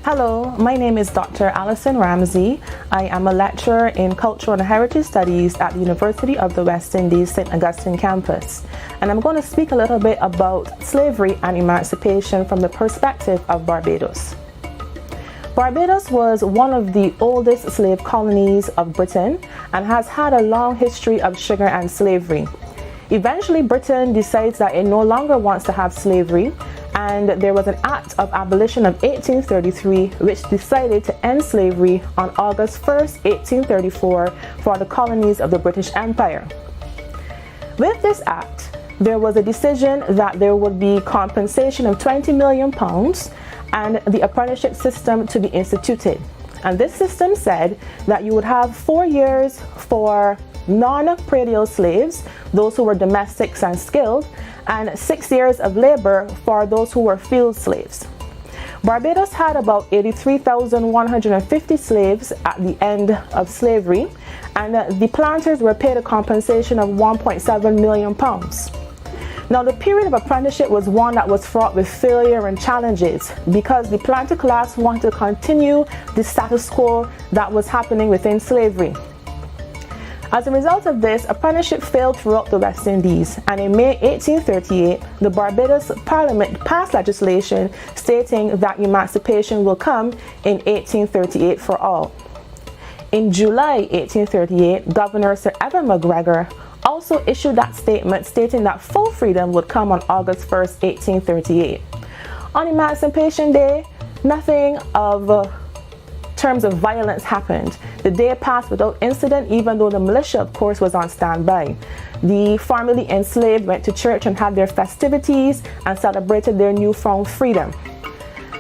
Hello, my name is Dr. Allison Ramsay. I am a lecturer in Cultural and Heritage Studies at the University of the West Indies, St. Augustine campus. And I'm going to speak a little bit about slavery and emancipation from the perspective of Barbados. Barbados was one of the oldest slave colonies of Britain and has had a long history of sugar and slavery. Eventually, Britain decides that it no longer wants to have slavery, and there was an Act of Abolition of 1833 which decided to end slavery on August 1st, 1834 for the colonies of the British Empire. With this act, there was a decision that there would be compensation of £20 million and the apprenticeship system to be instituted. And this system said that you would have 4 years for non-predial slaves, those who were domestics and skilled, and 6 years of labor for those who were field slaves. Barbados had about 83,150 slaves at the end of slavery, and the planters were paid a compensation of £1.7 million. Now, the period of apprenticeship was one that was fraught with failure and challenges because the planter class wanted to continue the status quo that was happening within slavery. As a result of this, apprenticeship failed throughout the West Indies, and in May 1838, the Barbados Parliament passed legislation stating that emancipation will come in 1838 for all. In July 1838, Governor Sir Evan McGregor also issued that statement stating that full freedom would come on August 1st, 1838. On Emancipation Day, nothing of terms of violence happened. The day passed without incident, even though the militia, of course, was on standby. The formerly enslaved went to church and had their festivities and celebrated their newfound freedom.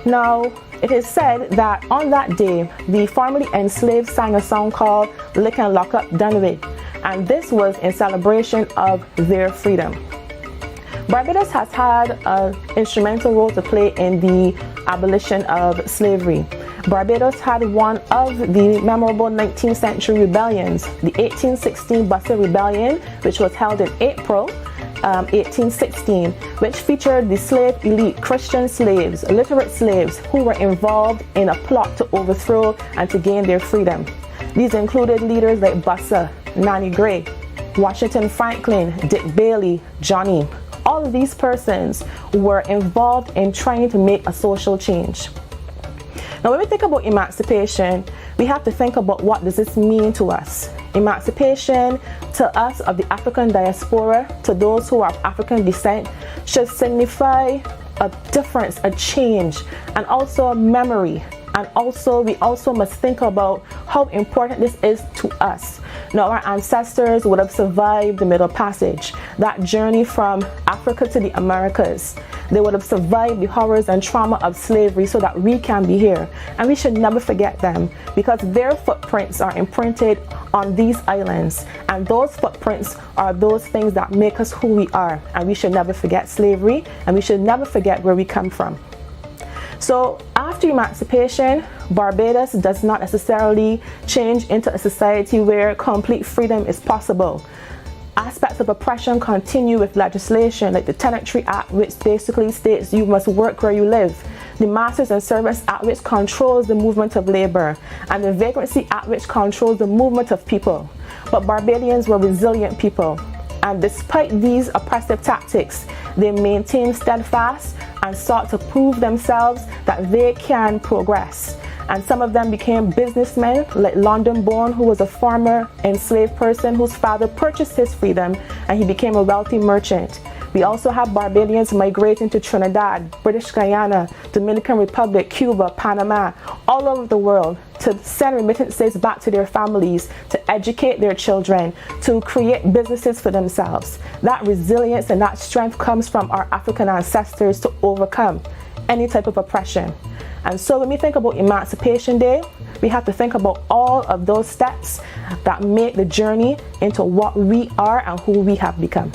Now, it is said that on that day, the formerly enslaved sang a song called Lick and Lock Up Done With, and this was in celebration of their freedom. Barbados has had an instrumental role to play in the abolition of slavery. Barbados had one of the memorable 19th century rebellions, the 1816 Buster Rebellion, which was held in April 1816, which featured the slave elite, Christian slaves, literate slaves, who were involved in a plot to overthrow and to gain their freedom. These included leaders like Buster, Nanny Gray, Washington Franklin, Dick Bailey, Johnny. All of these persons were involved in trying to make a social change. Now, when we think about emancipation, we have to think about what does this mean to us. Emancipation to us of the African diaspora, to those who are of African descent, should signify a difference, a change, and also a memory. And also, we also must think about how important this is to us. Now, our ancestors would have survived the Middle Passage, that journey from Africa to the Americas. They would have survived the horrors and trauma of slavery so that we can be here. And we should never forget them, because their footprints are imprinted on these islands. And those footprints are those things that make us who we are. And we should never forget slavery, and we should never forget where we come from. So after emancipation, Barbados does not necessarily change into a society where complete freedom is possible. Aspects of oppression continue with legislation like the Tenantry Act, which basically states you must work where you live, the Masters and Servants Act, which controls the movement of labor, and the Vagrancy Act, which controls the movement of people. But Barbadians were resilient people, and despite these oppressive tactics, they maintained steadfast and sought to prove themselves that they can progress. And some of them became businessmen, like London Born, who was a former enslaved person whose father purchased his freedom, and he became a wealthy merchant. We also have Barbadians migrating to Trinidad, British Guyana, Dominican Republic, Cuba, Panama, all over the world, to send remittances back to their families, to educate their children, to create businesses for themselves. That resilience and that strength comes from our African ancestors to overcome any type of oppression. And so when we think about Emancipation Day, we have to think about all of those steps that make the journey into what we are and who we have become.